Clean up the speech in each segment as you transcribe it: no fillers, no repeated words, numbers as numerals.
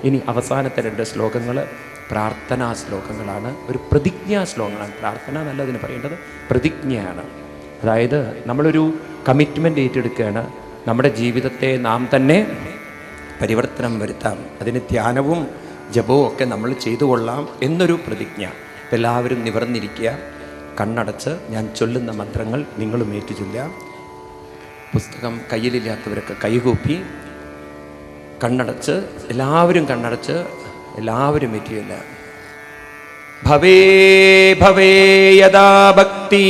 ഇനി അവസാനത്തെ 2 ശ്ലോകങ്ങൾ പ്രാർത്ഥനാ ശ്ലോകങ്ങളാണ്, ഒരു പ്രതിജ്ഞാ ശ്ലോകങ്ങളാണ്. പ്രാർത്ഥന എന്നല്ലതിന് പറയേണ്ടത്, പ്രതിജ്ഞയാണ്. അതായത് നമ്മളൊരു കമ്മിറ്റ്മെൻ്റ് ഏറ്റെടുക്കുകയാണ്, നമ്മുടെ ജീവിതത്തെ നാം തന്നെ പരിവർത്തനം വരുത്താം, അതിന് ധ്യാനവും ജപവും ഒക്കെ നമ്മൾ ചെയ്തു കൊള്ളാം എന്നൊരു പ്രതിജ്ഞ. എല്ലാവരും നിവർന്നിരിക്കുക, കണ്ണടച്ച് ഞാൻ ചൊല്ലുന്ന മന്ത്രങ്ങൾ നിങ്ങളും ഏറ്റു ചൊല്ലാം. പുസ്തകം കയ്യിലില്ലാത്തവരൊക്കെ കൈകൂപ്പി കണ്ണടച്ച് എല്ലാവരും ഏറ്റില്ല. ഭവേ ഭവേ യഥാ ഭക്തി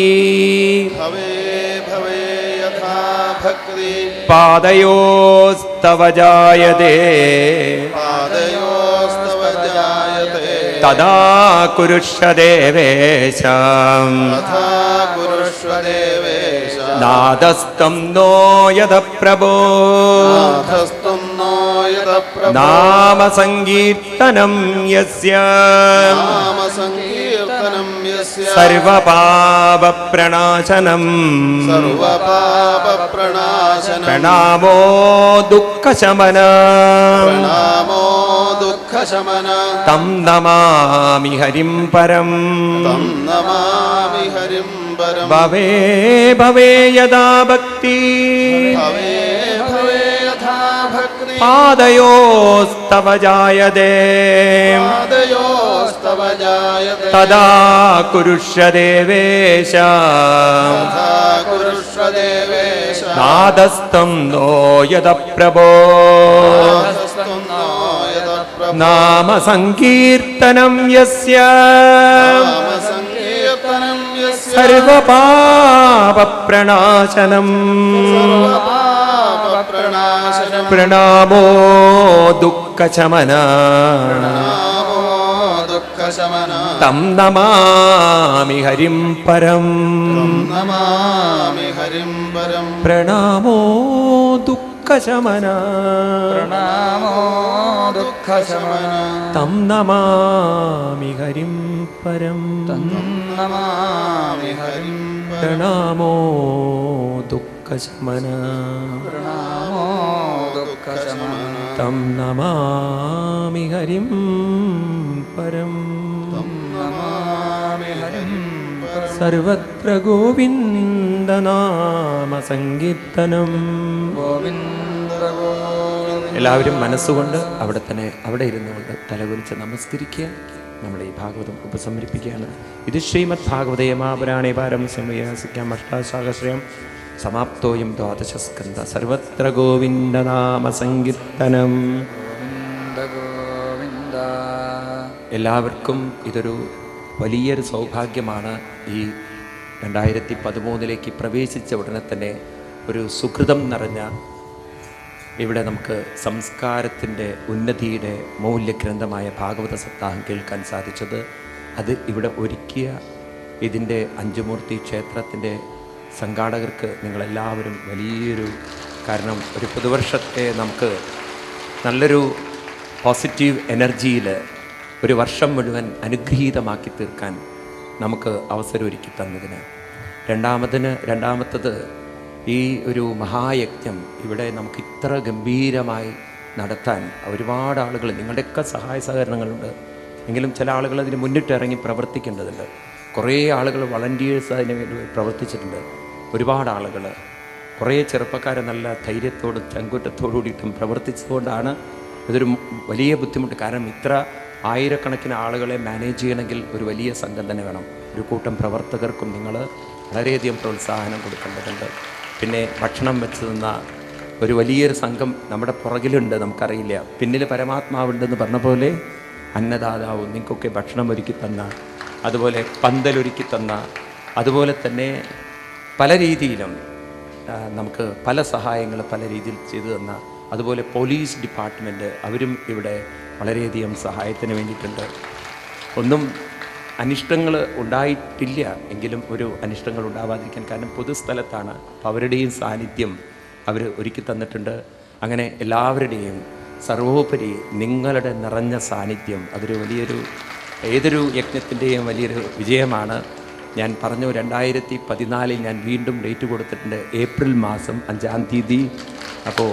പാദയോസ്തവ ജായതേ തദാ കുരുഷ്വ ദേവേശ നാദസ്തം നോ യദ പ്രഭോ നാമ സങ്കീർത്തനം യസ്യ സർവപാപ പ്രണാശനം പ്രണാമോ ദുഃഖശമന തം നമാമി ഹരിം പരം ഭവേ ഭവേ യഥാ ഭക്തി പാദയോസ്തവ ജായതേ തദാ കുരുഷ്വ ദേവേശ നാദസ്തം നോ യദ പ്രഭോ നാമ സങ്കീർത്തനം യസ്യ സർവപാപ പ്രണാശനം പ്രണാമോ ദുഃഖശമന തം നമാമി ഹരിം പരം പ്രണാമോ ദുഃഖശമന തം നമാമി ഹരിം പരം പ്രണാമോ ദുഃഖശമന തം നമാമി ഹരിം പരം സർവത്ര ഗോവിന്ദനാമ സങ്കീർത്തനം. എല്ലാവരും മനസ്സുകൊണ്ട് അവിടെ ഇരുന്നുകൊണ്ട് തലകുനിച്ച് നമസ്കരിക്കുക. നമ്മൾ ഈ ഭാഗവതം ഉപസംഹരിപ്പിക്കുകയാണ്. ഇത് ശ്രീമദ് ഭാഗവതേ മഹാപുരാണേ പാരംസ്യം അഷ്ടാശാഖശ്രയം സമാപ്തോയം ദ്വാദശസ്കന്ധ. സർവത്ര ഗോവിന്ദനാമ സങ്കീർത്തനം. എല്ലാവർക്കും ഇതൊരു വലിയൊരു സൗഭാഗ്യമാണ്. ഈ 2013 പ്രവേശിച്ച ഉടനെ തന്നെ ഒരു സുകൃതം നിറഞ്ഞ ഇവിടെ നമുക്ക് സംസ്കാരത്തിൻ്റെ ഉന്നതിയുടെ മൂല്യഗ്രന്ഥമായ ഭാഗവത സപ്താഹം കേൾക്കാൻ സാധിച്ചത്. അത് ഇവിടെ ഒരുക്കിയ ഇതിൻ്റെ അഞ്ചുമൂർത്തി ക്ഷേത്രത്തിൻ്റെ സംഘാടകർക്ക് നിങ്ങളെല്ലാവരും വലിയൊരു കാരണം, ഒരു പുതുവർഷത്തെ നമുക്ക് നല്ലൊരു പോസിറ്റീവ് എനർജിയിൽ ഒരു വർഷം മുഴുവൻ അനുഗ്രഹീതമാക്കി തീർക്കാൻ നമുക്ക് അവസരമൊരുക്കി തന്നതിന്. രണ്ടാമത്തത് ഈ ഒരു മഹായജ്ഞം ഇവിടെ നമുക്ക് ഇത്ര ഗംഭീരമായി നടത്താൻ ഒരുപാട് ആളുകൾ, നിങ്ങളുടെയൊക്കെ സഹായ സഹകരണങ്ങളുണ്ട്. എങ്കിലും ചില ആളുകൾ അതിന് മുന്നിട്ടിറങ്ങി പ്രവർത്തിക്കേണ്ടതുണ്ട്. കുറേ ആളുകൾ വളണ്ടിയേഴ്സ് അതിന് വേണ്ടി പ്രവർത്തിച്ചിട്ടുണ്ട്. ഒരുപാട് ആളുകൾ, കുറേ ചെറുപ്പക്കാരെ നല്ല ധൈര്യത്തോടും ചങ്കൂറ്റത്തോടു കൂടിയിട്ടും പ്രവർത്തിച്ചതുകൊണ്ടാണ് ഇതൊരു വലിയ ബുദ്ധിമുട്ട്. കാരണം ഇത്ര ആയിരക്കണക്കിന് ആളുകളെ മാനേജ് ചെയ്യണമെങ്കിൽ ഒരു വലിയ സംഘം തന്നെ വേണം. ഒരു കൂട്ടം പ്രവർത്തകർക്കും നിങ്ങൾ വളരെയധികം പ്രോത്സാഹനം കൊടുക്കേണ്ടതുണ്ട്. പിന്നെ ഭക്ഷണം വെച്ച് നിന്ന ഒരു വലിയൊരു സംഘം നമ്മുടെ പുറകിലുണ്ട്, നമുക്കറിയില്ല. പിന്നിൽ പരമാത്മാവുണ്ടെന്ന് പറഞ്ഞ പോലെ അന്നദാതാവും നിങ്ങൾക്കൊക്കെ ഭക്ഷണം ഒരുക്കി തന്ന, അതുപോലെ പന്തലൊരുക്കി തന്ന, അതുപോലെ തന്നെ പല രീതിയിലും നമുക്ക് പല സഹായങ്ങൾ പല രീതിയിൽ ചെയ്തു തന്ന, അതുപോലെ പോലീസ് ഡിപ്പാർട്ട്മെൻറ്റ് അവരും ഇവിടെ വളരെയധികം സഹായത്തിന് വേണ്ടിയിട്ടുണ്ട്. ഒന്നും അനിഷ്ടങ്ങൾ ഉണ്ടായിട്ടില്ല എങ്കിലും ഒരു അനിഷ്ടങ്ങൾ ഉണ്ടാവാതിരിക്കാൻ, കാരണം പൊതുസ്ഥലത്താണ്, അവരുടെയും സാന്നിധ്യം അവർ ഒരുക്കി തന്നിട്ടുണ്ട്. അങ്ങനെ എല്ലാവരുടെയും സർവോപരി നിങ്ങളുടെ നിറഞ്ഞ സാന്നിധ്യം അതൊരു വലിയൊരു ഏതൊരു യജ്ഞത്തിൻ്റെയും വലിയൊരു വിജയമാണ്. ഞാൻ പറഞ്ഞു 2014 ഞാൻ വീണ്ടും ഡേറ്റ് കൊടുത്തിട്ടുണ്ട്, ഏപ്രിൽ മാസം 5-ാം തീയതി. അപ്പോൾ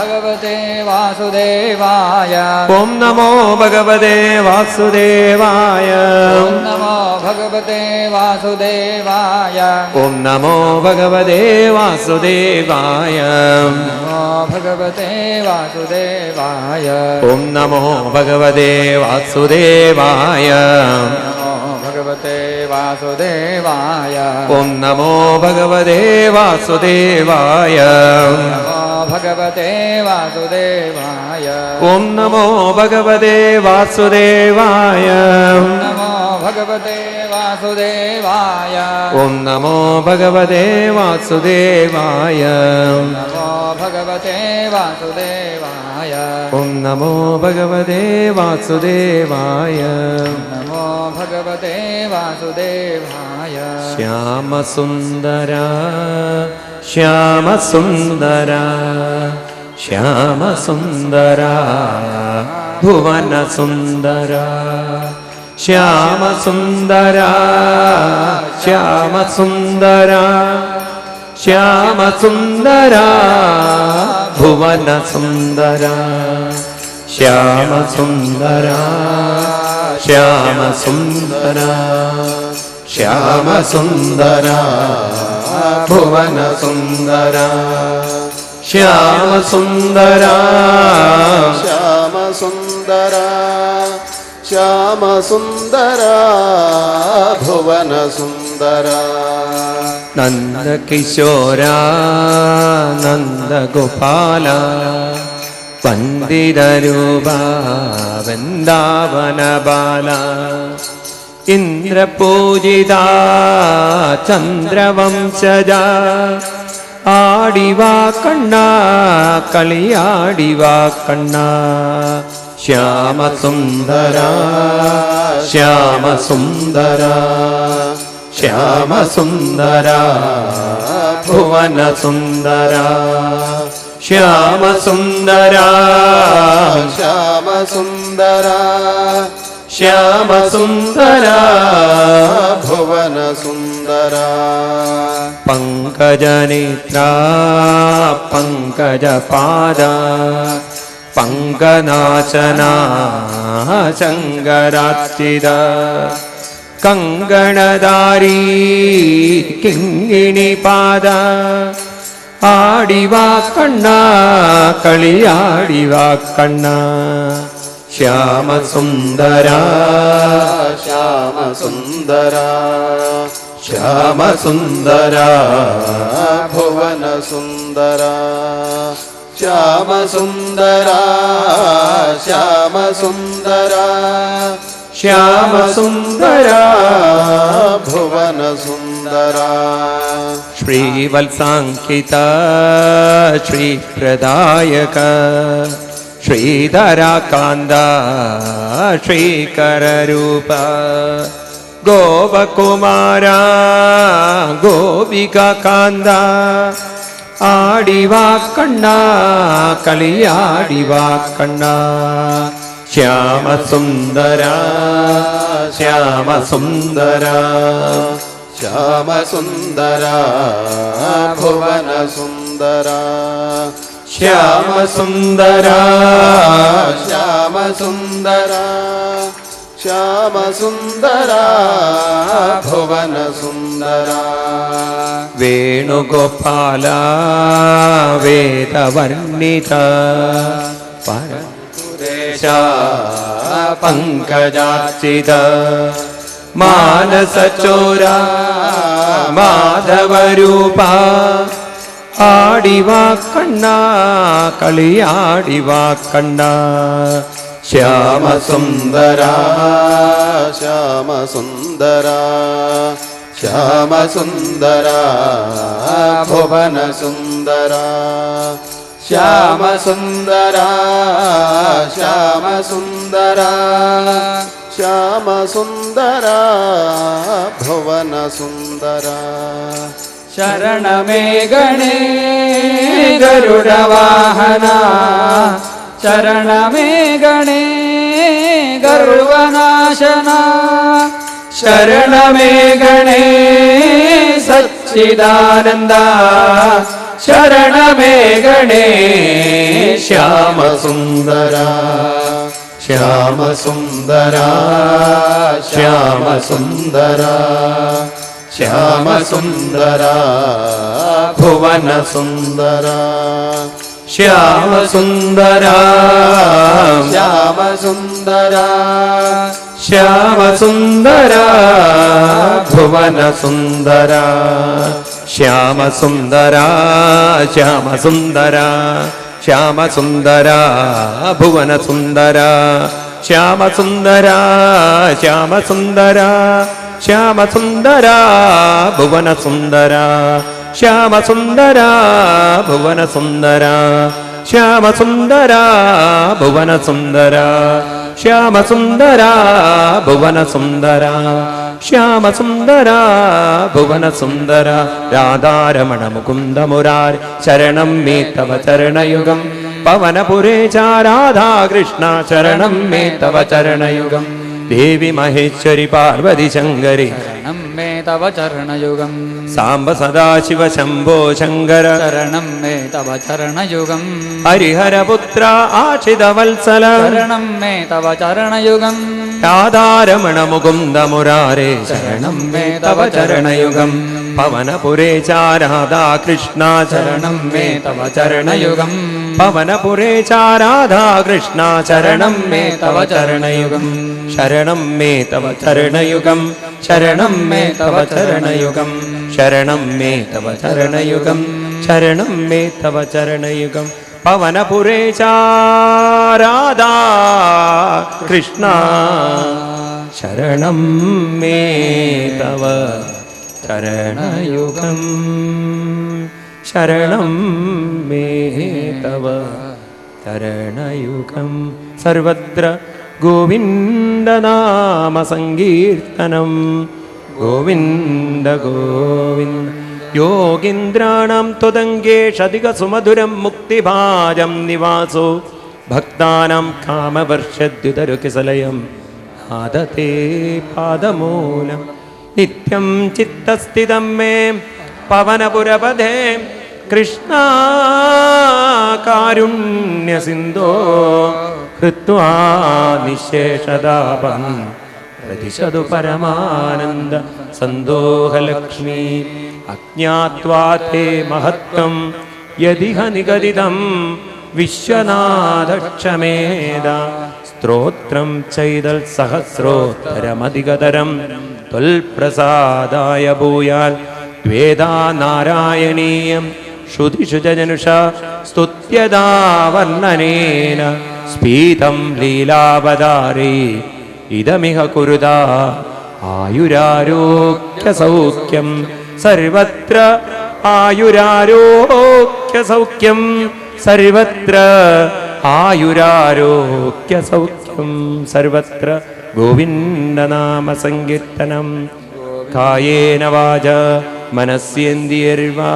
ഭഗവതേ വാസുദേവായ. ഓം നമോ ഭഗവതേ വാസുദേവായ. ഓം നമോ ഭഗവതേ വാസുദേവായ. ഓം നമോ ഭഗവതേ വാസുദേവായ. നമോ ഭഗവതേ വാസുദേവായ. ഓം നമോ ഭഗവതേ വാസുദേവായ. നമോ ഭഗവതേ വാസുദേവായ. ഓം നമോ ഭഗവതേ വാസുദേവായ. നമോ ഭഗവതേ വാസുദേവായ. ഓം നമോ ഭഗവതേ വാസുദേവായ. നമോ ഭഗവതേ വാസുദേവായ. ഓം നമോ ഭഗവതേ വാസുദേവായ. നമോ ഭഗവതേ വാസുദേവായ. ഓം നമോ ഭഗവതേ വാസുദേവായ. നമോ ഭഗവതേ വാസുദേവായ. ശ്യാമസുന്ദര ശ്യാമസുന്ദര ശ്യാമസുന്ദര ഭുവനസുന്ദര ശ്യാമസുന്ദര ശ്യാമസുന്ദര ശ്യാമസുന്ദര ഭുവനസുന്ദര ശ്യാമസുന്ദര ശ്യാമസുന്ദര ശ്യാമസുന്ദര ഭുവനസുന്ദര ശ്യാമസുന്ദര ശ്യാമസുന്ദര ശ്യാമസുന്ദര ഭുവനസുന്ദര നന്ദകിശോര നന്ദഗോപാല വന്ദിതരൂപ വൃന്ദാവനബാല ഇന്ദ്രപൂജിത ചന്ദ്രവംശജ ആടിവാ കണ്ണ കളിയാടിവാ കണ്ണ ശ്യാമസുന്ദര ശ്യാമസുന്ദര ശ്യാമസുന്ദര ഭുവനസുന്ദര ശ്യാമസുന്ദര ശ്യാമസുന്ദര ശ്യാമസുന്ദര ഭുവനസുന്ദര പങ്കജനേത്ര പങ്കജപാദ പങ്കനാശന ശങ്കരാർച്ചിത കങ്കണധാരീ കിങ്ങിണിപാദ ആടിവാ കണ്ണ കളിയാടിവാ കണ്ണ ശ്യാമസുന്ദര ശ്യാമസുന്ദര ശ്യാമസുന്ദര ഭുവനസുന്ദര ശ്യാമസുന്ദര ശ്യാമസുന്ദര ശ്യാമസുന്ദര ഭുവനസുന്ദര ശ്രീവത്സാങ്കിത ശ്രീപ്രദായക ശ്രീധരാകാന്ത ശ്രീകരരൂപ ഗോപകുമാര ഗോപികാന്ത ആടിവാ കണ്ണ കളിയാടിവാ കണ്ണ ശ്യാമസുന്ദര ശ്യാമസുന്ദര ശ്യാമസുന്ദര ഭുവനസുന്ദര ശ്യാമസുന്ദര ശ്യാമസുന്ദര ശ്യാമസുന്ദര ഭുവനസുന്ദര വേണുഗോപാല വേദവർണിത പരസുരേശ പങ്കജാർച്ചിത മാനസചോര മാധവരൂപ ആടിവാ കണ്ണ കളിയാടിവാ കണ്ണ ശ്യാമസുന്ദര ശ്യാമസുന്ദര ശ്യാമസുന്ദര ഭുവനസുന്ദര ശ്യാമസുന്ദര ശ്യാമസുന്ദര ശ്യാമസുന്ദര ഭുവനസുന്ദര ശരണമേ ഗണേ ഗരുഡവാഹന ശരണമേ ഗണേ ഗർവനാശന ശരണമേ ഗണേ സച്ചിദാനന്ദ ശരണമേ ഗണേ ശ്യാമസുന്ദര ശ്യാമസുന്ദര ശ്യാമസുന്ദര ശ്യാമസുന്ദര ഭുവനസുന്ദര ശ്യാമസുന്ദര ശ്യാമസുന്ദര ശ്യാമസുന്ദര ഭുവനസുന്ദര ശ്യാമസുന്ദര ശ്യാമസുന്ദര ശ്യാമസുന്ദര ഭുവനസുന്ദര ശ്യാമസുന്ദര ശ്യാമസുന്ദര ശ്യാമസുന്ദര ഭുവനസുന്ദര ശ്യാമസുന്ദര ഭുവനസുന്ദര ശ്യാമസുന്ദര ഭുവനസുന്ദര ശ്യാമസുന്ദര ഭുവനസുന്ദര ശ്യാമസുന്ദര ഭുവനസുന്ദര രാധാരമണ മുകുന്ദ മുരാരി ശരണം മേ തവ ചരണയുഗം പവനപുരേശ രാധാകൃഷ്ണ ശരണം മേ തവ ചരണയുഗം ദേവി മഹേശ്വരി പാർവതി ശങ്കരി ശരണം മേ തവ ചരണയുഗം സാംബ സദാശിവ ശംഭോ ശങ്കര ശരണം മേ തവ ചരണയുഗം ഹരിഹരപുത്ര ആശിത വത്സല ശരണം മേ തവ ചരണയുഗം രാധാരമണ മുകുന്ദ മുരാരേ ശരണം മേ തവ ചരണയുഗം പവനപുരേശ രാധാകൃഷ്ണ ശരണം മേ തവ ചരണയുഗം പവനപുരേശ രാധാകൃഷ്ണ ശരണം മേ തവ ചരണയുഗം ശരണം മേ തവ ചരണയുഗം ശരണം മേ തവ ചരണയുഗം ശരണം മേ തവ ചരണയുഗം ശരണം മേ തവ ചരണയുഗം പവനപുരേശ രാധാ കൃഷ്ണ ശരണം മേ തവ ചരണയുഗം ശരണം മേ തവ ചരണയുഗം സർവത്ര ഗോവിന്ദനാമ സങ്കീർത്തനം ഗോവിന്ദ ഗോവിന്ദ യോഗീന്ദ്രാണാം ത്വദംഗേഷധിക സുമധുരം മുക്തിഭാജം നിവാസോ ഭക്താനാം കാമവർഷദ്യുതരുകിസലയം നാദത്തെ പാദമൂലം നിത്യം ചിത്തസ്ഥിതം മേ പവനപുരപദേ കൃഷ്ണ കാരുണ്യസിന്ധോ ഹൃത്വാ നിശേഷതാപം പ്രതിശതു പരമാനന്ദ സന്തോഹലക്ഷ്മീ അജ്ഞാത്വാ തേ മഹത്വം യദിഹ നിഗദിതം വിശ്വനാഥക്ഷമേദ സ്ത്രോത്രം ചൈതൽ സഹസ്രോത്തരമധികതരം ത്വൽപ്രസാദായ ഭൂയാൽ വേദാ നാരായണീയം ശ്രുതിഷു ജനുഷ സ്തുത്യദാ വർണ്ണനേന സ്ഫീതം ലീലാവതാരേ ഇദമിഹ കുരുതാ ആയുരാരോഗ്യ സൗഖ്യം സർവത്ര ആയുരാരോഗ്യ സൗഖ്യം സർവത്ര ആയുരാരോഗ്യ സൗഖ്യം സർവത്ര ഗോവിന്ദനാമ സങ്കീർത്തനം കായേന വാച മനസ്യേന്ദ്രിയർവാ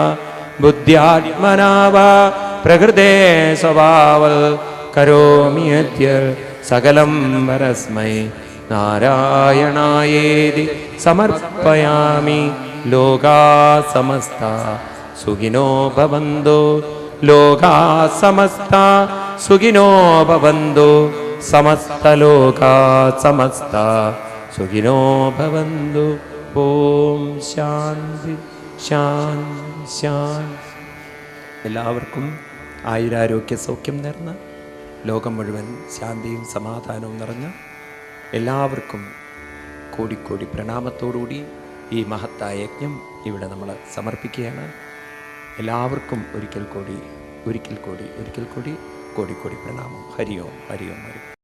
ബുദ്ധ്യാത്മനാ വാ പ്രകൃതേ സ്വഭാവൽ കരോമി അദ്യ സകലം പരസ്മൈ നാരായണായേതി സമർപ്പയാമി ലോകാ സമസ്ത സുഖിനോ ഭവന്തു ലോകാ സമസ്ത സുഖിനോ ഭവന്തു സമസ്തലോകാ സമസ്ത സുഖിനോ ഭവന്തു ഓം ശാന്തി ശാന്തി ശാന്തി. എല്ലാവർക്കും ആയുരാരോഗ്യ സൗഖ്യം നേർന്ന് ലോകം മുഴുവൻ ശാന്തിയും സമാധാനവും നിറഞ്ഞ് എല്ലാവർക്കും കോടിക്കോടി പ്രണാമത്തോടുകൂടി ഈ മഹത്തായ യജ്ഞം ഇവിടെ നമ്മൾ സമർപ്പിക്കുകയാണ്. എല്ലാവർക്കും ഒരിക്കൽ കൂടി കോടിക്കോടി പ്രണാമം. ഹരി ഓം ഹരി ഓം ഹരി.